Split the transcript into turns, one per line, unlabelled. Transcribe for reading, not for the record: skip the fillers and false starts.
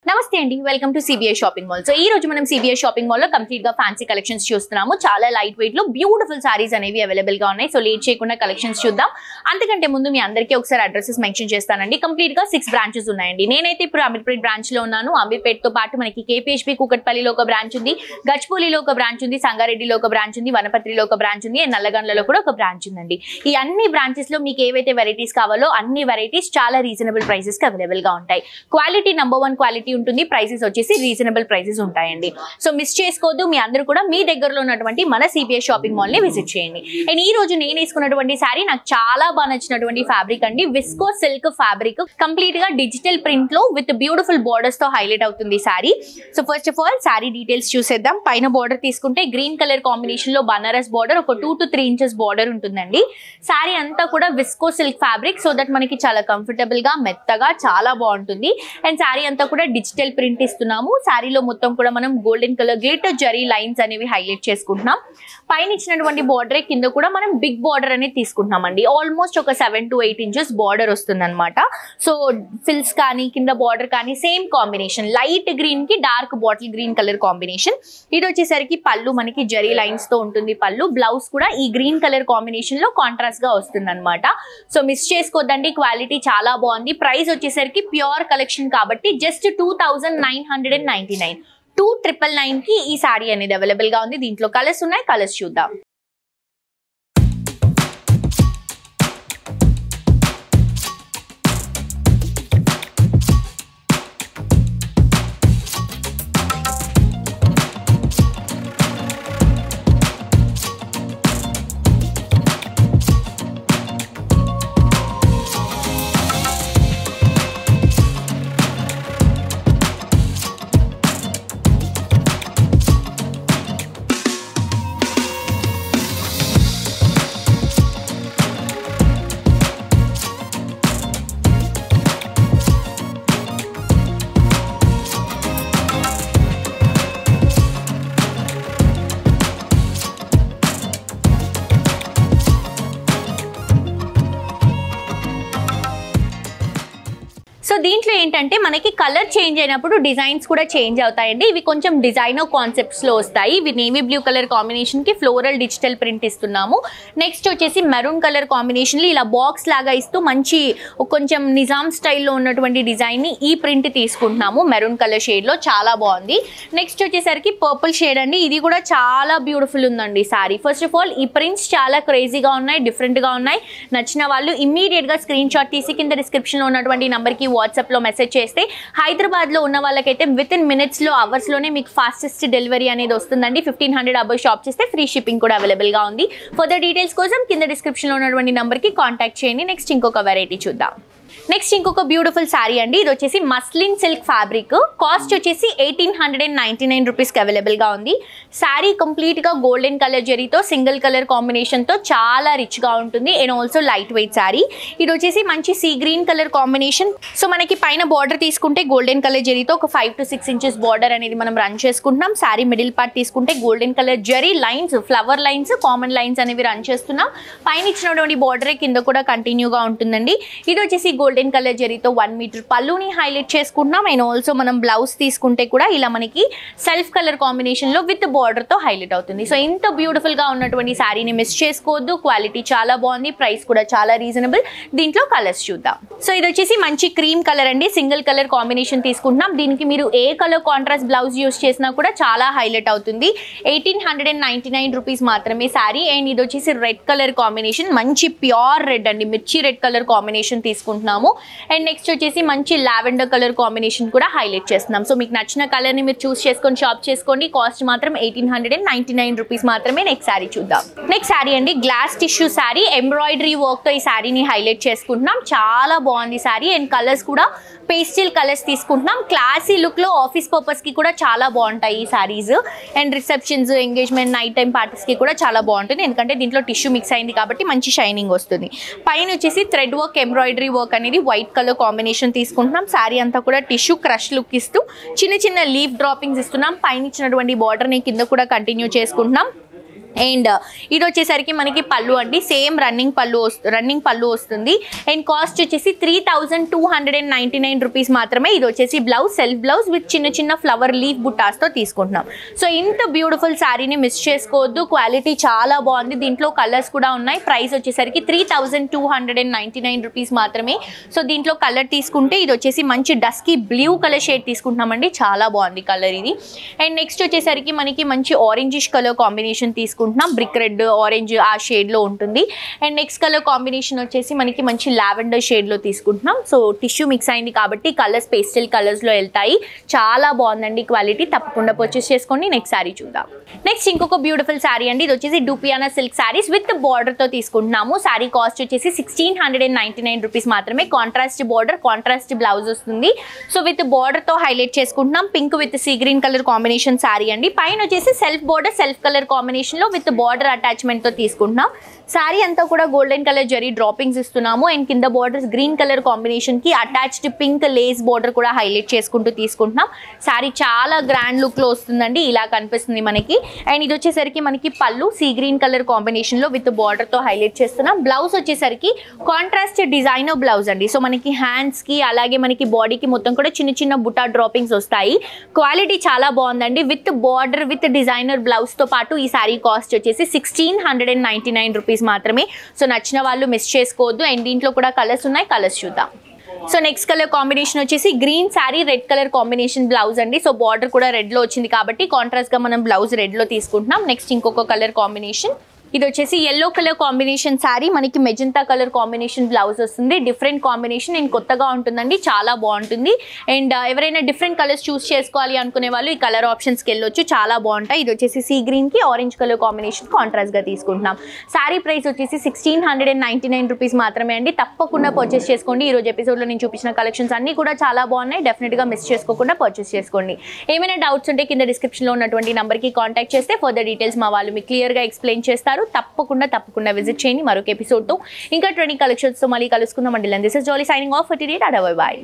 నమస్తే అండి, welcome to CBI shopping mall. So ఈ రోజు మనం సిబిఐ షాపింగ్ మాల్ లో కంప్లీట్ గా ఫ్యాన్సీ కలెక్షన్స్ చూస్తున్నాము. చాలా లైట్ వెయిట్ లో బ్యూటిఫుల్ సారీస్ అనేవి అవైలబుల్ గా ఉన్నాయి. సో లేట్ చేయకుండా కలెక్షన్స్ చూద్దాం. అంతకంటే ముందు మీ అందరికీ ఒకసారి అడ్రసెస్ మెన్షన్ చేస్తానండి. కంప్లీట్ గా 6 బ్రాంచెస్ ఉన్నాయండి. నేనైతే ఇప్పుడు అమీర్పేట్ బ్రాంచ్ లో ఉన్నాను. అమీర్పేట్ తో పాటు మనకి కేపీహెచ్పీ కూకట్పల్లిలో ఒక బ్రాంచ్ ఉంది, గచ్చిబౌలిలో ఒక బ్రాంచ్ ఉంది, సంగారెడ్డిలో ఒక బ్రాంచ్ ఉంది, వనపర్తిలో ఒక బ్రాంచ్ ఉంది, అండ్ నల్లగండ్లలో కూడా ఒక బ్రాంచ్ ఉందండి. ఈ అన్ని బ్రాంచెస్ లో మీకు ఏవైతే వెరైటీస్ కావాలో అన్ని వెరైటీస్ చాలా రీజనబుల్ ప్రైసెస్ కి అవైలబుల్ గా ఉంటాయి. క్వాలిటీ నంబర్ 1 క్వాలిటీ ఉంటుంది. ప్రైసెస్ వచ్చేసి రీజనబుల్ ప్రైసెస్ ఉంటాయండి. సో మిస్ చేసుకోవద్దు. మీ అందరూ కూడా మీ దగ్గరలో ఉన్నటువంటి మన సిబిఐ షాపింగ్ మాల్ ని విజిట్ చేయండి. అండ్ ఈ రోజు నేను వేసుకున్నటువంటి సారీ నాకు చాలా బాగా నచ్చినటువంటి ఫ్యాబ్రిక్ అండి. విస్కో సిల్క్ ఫ్యాబ్రిక్, కంప్లీట్ గా డిజిటల్ ప్రింట్ లో విత్ బ్యూటిఫుల్ బోర్డర్స్ తో హైలైట్ అవుతుంది sorry. So first of all sorry details చూసేద్దాం. పైన బోర్డర్ తీసుకుంటే గ్రీన్ కలర్ కాంబినేషన్ లో బనారస్ బోర్డర్, ఒక 2 to 3 ఇంచెస్ బోర్డర్ ఉంటుందండి. సారీ అంతా కూడా visco silk fabric, so that మనకి చాలా కంఫర్టబుల్ గా మెత్తగా చాలా బాగుంటుంది. అండ్ సారీ అంతా కూడా డిజిటల్ ప్రింట్ ఇస్తున్నాము. సారీలో మొత్తం కూడా మనం golden colour glitter zari lines అనేవి హైలైట్ చేసుకుంటున్నాం. పైన ఇచ్చినటువంటి బోర్డర్ కింద కూడా మనం బిగ్ బోర్డర్ అనేది తీసుకుంటున్నాం అండి. ఆల్మోస్ట్ ఒక 7 to 8 ఇంచెస్ బోర్డర్ వస్తుంది అనమాట. సో ఫిల్స్ కానీ కింద బోర్డర్ కానీ సేమ్ కాంబినేషన్, లైట్ గ్రీన్ కి dark bottle green colour combination. ఇది వచ్చేసరికి పళ్ళు మనకి జరీ లైన్స్ తో ఉంటుంది పళ్ళు. బ్లౌజ్ కూడా ఈ గ్రీన్ కలర్ కాంబినేషన్ లో కాంట్రాస్ట్ గా వస్తుంది అనమాట. సో మిస్ చేసుకోవద్దండి, క్వాలిటీ చాలా బాగుంది. ప్రైస్ వచ్చేసరికి ప్యూర్ కలెక్షన్ కాబట్టి జస్ట్ 2999, 2999 కి ఈ సారీ అనేది అవైలబుల్ గా ఉంది. దీంట్లో కలర్స్ ఉన్నాయి, కలర్స్ చూద్దాం. సో దీంట్లో ఏంటంటే మనకి కలర్ చేంజ్ అయినప్పుడు డిజైన్స్ కూడా చేంజ్ అవుతాయండి. ఇవి కొంచెం డిజైనర్ కాన్సెప్ట్స్ లో వస్తాయి. ఇవి నేవీ బ్లూ కలర్ కాంబినేషన్ కి ఫ్లోరల్ డిజిటల్ ప్రింట్ ఇస్తున్నాము. నెక్స్ట్ వచ్చేసి మెరూన్ కలర్ కాంబినేషన్ లో ఇలా బాక్స్ లాగా ఇస్తూ మంచి కొంచెం నిజాం స్టైల్లో ఉన్నటువంటి డిజైన్ ని ఈ ప్రింట్ తీసుకుంటున్నాము. మెరూన్ కలర్ షేడ్ లో చాలా బాగుంది. నెక్స్ట్ వచ్చేసరికి పర్పుల్ షేడ్ అండి. ఇది కూడా చాలా బ్యూటిఫుల్ ఉందండి సారీ. ఫస్ట్ ఆఫ్ ఆల్ ఈ ప్రింట్స్ చాలా క్రేజీగా ఉన్నాయి, డిఫరెంట్ గా ఉన్నాయి. నచ్చిన వాళ్ళు ఇమ్మీడియట్ గా స్క్రీన్ షాట్ తీసి కింద డిస్క్రిప్షన్ లో ఉన్నటువంటి నంబర్ కి వాట్సాప్ లో మెసేజ్ చేస్తే హైదరాబాద్ లో ఉన్న వాళ్ళకైతే విత్ ఇన్ మినిట్స్ లో అవర్స్ లోనే మీకు ఫాస్టెస్ట్ డెలివరీ అనేది వస్తుందండి. 1500 అబౌవ్ షాప్ చేస్తే ఫ్రీ షిప్పింగ్ కూడా అవైలబుల్ గా ఉంది. ఫర్దర్ డీటెయిల్స్ కోసం కింద డిస్క్రిప్షన్ లో ఉన్నటువంటి నంబర్ కి కాంటాక్ట్ చేయండి. నెక్స్ట్ ఇంకొక వెరైటీ చూద్దాం. నెక్స్ట్ ఇంకొక బ్యూటిఫుల్ సారీ అండి. ఇది వచ్చేసి మస్లిన్ సిల్క్ ఫ్యాబ్రిక్. కాస్ట్ వచ్చేసి 1899 రూపీస్కి అవైలబుల్ గా ఉంది. సారీ కంప్లీట్ గా గోల్డెన్ కలర్ జరీతో సింగిల్ కలర్ కాంబినేషన్ తో చాలా రిచ్ గా ఉంటుంది. And also light weight sorry. ఇది వచ్చేసి మంచి sea green colour combination. So మనకి పైన బార్డర్ తీసుకుంటే గోల్డెన్ కలర్ జరీతో ఒక 5 to 6 ఇంచెస్ బార్డర్ అనేది మనం రన్ చేసుకుంటున్నాం. సారీ మిడిల్ పార్ట్ తీసుకుంటే golden colour zari lines, flower lines, common lines అనేవి రన్ చేస్తున్నాం. పైన ఇచ్చినటువంటి బార్డర్ కింద కూడా కంటిన్యూగా ఉంటుందండి. ఇది వచ్చేసి గోల్డెన్ కలర్ జరీతో 1 మీటర్ పళ్ళుని హైలైట్ చేసుకుంటున్నాం. అండ్ ఆల్సో మనం బ్లౌజ్ తీసుకుంటే కూడా ఇలా మనకి సెల్ఫ్ కలర్ కాంబినేషన్ లో విత్ బార్డర్ తో హైలైట్ అవుతుంది. సో ఇంత బ్యూటిఫుల్ గా ఉన్నటువంటి సారీని మిస్ చేసుకోవద్దు. క్వాలిటీ చాలా బాగుంది, ప్రైస్ కూడా చాలా రీజనబుల్. దీంట్లో కలర్స్ చూద్దాం. సో ఇది వచ్చేసి మంచి క్రీమ్ కలర్ అండి. సింగిల్ కలర్ కాంబినేషన్ తీసుకుంటున్నాం. దీనికి మీరు ఏ కలర్ కాంట్రాస్ట్ బ్లౌజ్ యూస్ చేసినా కూడా చాలా హైలైట్ అవుతుంది. 1899 రూపీస్ మాత్రమే సారీ. అండ్ ఇది వచ్చేసి రెడ్ కలర్ కాంబినేషన్, మంచి ప్యూర్ రెడ్ అండి, మిర్చి రెడ్ కలర్ కాంబినేషన్ తీసుకుంటున్నాము. అండ్ నెక్స్ట్ వచ్చేసి మంచి లావెండర్ కలర్ కాంబినేషన్ కూడా హైలైట్ చేస్తున్నాం. సో మీకు నచ్చిన కలర్ ని మీరు చూస్ చేసుకొని షాప్ చేసుకోండి. కాస్ట్ మాత్రం 1899 రూపీస్ మాత్రమే. నెక్స్ట్ సారీ చూద్దాం. నెక్స్ట్ సారీ అండి, glass tissue sorry. Embroidery work తో ఈ సారీని హైలైట్ చేసుకుంటున్నాం. చాలా బాగుంది సారీ. అండ్ కలర్స్ కూడా పేస్టల్ కలర్స్ తీసుకుంటున్నాం. క్లాసీ లుక్ లో ఆఫీస్ పర్పస్ కి కూడా చాలా బాగుంటాయి ఈ saris. And receptions, engagement, night time parties కి కూడా చాలా బాగుంటుంది. ఎందుకంటే దీంట్లో టిష్యూ మిక్స్ అయింది కాబట్టి మంచి షైనింగ్ వస్తుంది. పైన వచ్చేసి థ్రెడ్ వర్క్, ఎంబ్రాయిడరీ వర్క్ అనేది వైట్ కలర్ కాంబినేషన్ తీసుకుంటున్నాం. సారీ అంతా కూడా టిష్యూ క్రష్ లుక్ ఇస్తూ చిన్న చిన్న లీఫ్ డ్రాపింగ్స్ ఇస్తున్నాం. పైన ఇచ్చినటువంటి బార్డర్ ని కింద కూడా కంటిన్యూ చేసుకుంటున్నాం. అండ్ ఇది వచ్చేసరికి మనకి పళ్ళు అండి, సేమ్ రన్నింగ్ పళ్ళు వస్తుంది. అండ్ కాస్ట్ వచ్చేసి 3299 రూపీస్ మాత్రమే. ఇది వచ్చేసి బ్లౌజ్, సెల్ఫ్ బ్లౌజ్ విత్ చిన్న చిన్న ఫ్లవర్ లీఫ్ బుట్టాస్తో తీసుకుంటున్నాం. సో ఇంత బ్యూటిఫుల్ శారీని మిస్ చేసుకోవద్దు, క్వాలిటీ చాలా బాగుంది. దీంట్లో కలర్స్ కూడా ఉన్నాయి. ప్రైస్ వచ్చేసరికి 3299 రూపీస్ మాత్రమే. సో దీంట్లో కలర్ తీసుకుంటే ఇది వచ్చేసి మంచి డస్కీ బ్లూ కలర్ షేడ్ తీసుకుంటున్నామండి, చాలా బాగుంది కలర్ ఇది. అండ్ నెక్స్ట్ వచ్చేసరికి మనకి మంచి ఆరెంజిష్ కలర్ కాంబినేషన్ తీసుకుంటున్నాం, బ్రిక్ రెడ్ ఆరెంజ్ ఆ షేడ్ లో ఉంటుంది. అండ్ నెక్స్ట్ కలర్ కాంబినేషన్ వచ్చేసి మనకి మంచి లావెండర్ షేడ్ లో తీసుకుంటున్నాం. సో టిష్యూ మిక్స్ అయింది కాబట్టి కలర్స్ పేస్టల్ కలర్స్ లో వెళ్తాయి. చాలా బాగుందండి క్వాలిటీ, తప్పకుండా పర్చేస్ చేసుకోండి. నెక్స్ట్ శారీ చూద్దాం. నెక్స్ట్ ఇంకొక బ్యూటిఫుల్ శారీ అండి, ఇది వచ్చేసి డూపియానా సిల్క్ శారీస్ విత్ బార్డర్ తో తీసుకుంటున్నాము. శారీ కాస్ట్ వచ్చేసి 1699 రూపీస్ మాత్రమే. కాంట్రాస్ట్ బార్డర్, కాంట్రాస్ట్ బ్లౌజ్ వస్తుంది. సో విత్ బార్డర్ తో హైలైట్ చేసుకుంటున్నాం. Pink with sea green colour combination sari అండి. పైన వచ్చేసి self border, self colour combination లో విత్ బార్డర్ అటాచ్మెంట్ తో తీసుకుంటున్నాం. శారీ అంతా కూడా గోల్డెన్ కలర్ జరీ డ్రాపింగ్స్ ఇస్తున్నాము. అండ్ కింద బార్డర్స్ గ్రీన్ కలర్ కాంబినేషన్ కి అటాచ్డ్ పింక్ లేస్ బార్డర్ కూడా హైలైట్ చేసుకుంటూ తీసుకుంటున్నాం. శారీ చాలా గ్రాండ్ లుక్ లో వస్తుందండి, ఇలా కనిపిస్తుంది మనకి. అండ్ ఇది వచ్చేసరికి మనకి పళ్ళు సీ గ్రీన్ కలర్ కాంబినేషన్ లో విత్ బార్డర్ తో హైలైట్ చేస్తున్నాం. బ్లౌజ్ వచ్చేసరికి కాంట్రాస్ట్ డిజైనర్ బ్లౌజ్ అండి. సో మనకి హ్యాండ్స్ కి అలాగే మనకి బాడీకి మొత్తం కూడా చిన్న చిన్న బుటా డ్రాపింగ్స్ వస్తాయి. క్వాలిటీ చాలా బాగుందండి. With border with designer blouse తో పాటు ఈ శారీ కాస్ట్ వచ్చేసి 1699 రూపీస్ మాత్రమే. సో నచ్చిన వాళ్ళు మిస్ చేసుకోవద్దు. అండ్ దీంట్లో కూడా కలర్స్ ఉన్నాయి, కలర్స్ చూద్దాం. సో నెక్స్ట్ కలర్ కాంబినేషన్ వచ్చేసి green sari, red colour combination blouse అండి. సో బార్డర్ కూడా రెడ్ లో వచ్చింది కాబట్టి కాంట్రాస్ట్ గా మనం బ్లౌజ్ రెడ్ లో తీసుకుంటున్నాం. నెక్స్ట్ ఇంకొక కలర్ కాంబినేషన్, ఇది వచ్చేసి ఎల్లో కలర్ కాంబినేషన్ శారీ, మనకి మెజంతా కలర్ కాంబినేషన్ బ్లౌజ్ వస్తుంది. డిఫరెంట్ కాంబినేషన్ అండ్ కొత్తగా ఉంటుందండి, చాలా బాగుంటుంది. అండ్ ఎవరైనా డిఫరెంట్ కలర్స్ చూస్ చేసుకోవాలి అనుకునే వాళ్ళు ఈ కలర్ ఆప్షన్స్కి వెళ్ళొచ్చు, చాలా బాగుంటాయి. ఇది వచ్చేసి సీ గ్రీన్ కి ఆరెంజ్ కలర్ కాంబినేషన్ కాంట్రాస్ట్ గా తీసుకుంటున్నాం. శారీ ప్రైస్ వచ్చేసి 1699 రూపీస్ మాత్రమే అండి. తప్పకుండా పర్చేస్ చేసుకోండి. ఈ రోజు ఎపిసోడ్ లో నేను చూపించిన కలెక్షన్స్ అన్ని కూడా చాలా బాగున్నాయి, డెఫినెట్ గా మిస్ చేసుకోకుండా పర్చేస్ చేసుకోండి. ఏమైనా డౌట్స్ ఉంటే కింద డిస్క్రిప్షన్ లో ఉన్నటువంటి నంబర్ కి కాంటాక్ట్ చేస్తే ఫర్దర్ డీటెయిల్స్ మా వాళ్ళు మీకు క్లియర్ గా ఎక్స్ప్లెయిన్ చేస్తారు. తప్పకుండా విజిట్ చేయండి. మరొక ఎపిసోడ్ తో ఇంకా 20 కలెక్షన్స్ తో మళ్ళీ కలుసుకుందాం. అండి this is jolly signing off for today. Tata bye by.